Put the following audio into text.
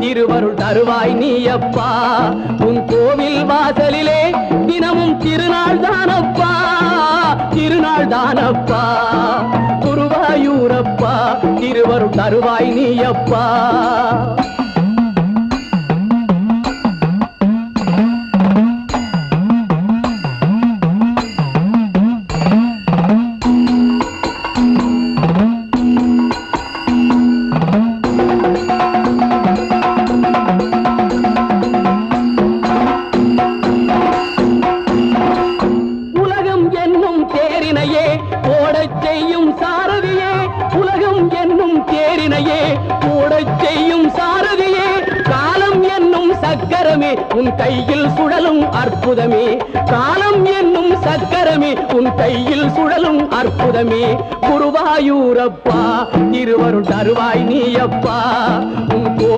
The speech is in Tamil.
திருவருள் தருவாய் நீயப்பா உன் கோவில் வாசலிலே தினமும் திருநாள் தானப்பா திருநாள் தானப்பா குருவாயூரப்பா திருவருள் தருவாய் நீயப்பா ஓடச் செய்யும் சாரதியே உலகம் என்னும் தேரினையே ஓடச் செய்யும் சாரதியே காலம் என்னும் சக்கரமே உன் கையில் சுழலும் அற்புதமே காலம் என்னும் சக்கரமே உன் கையில் சுழலும் அற்புதமே குருவாயூரப்பா திருவருள் தருவாய் நீயப்பா உன்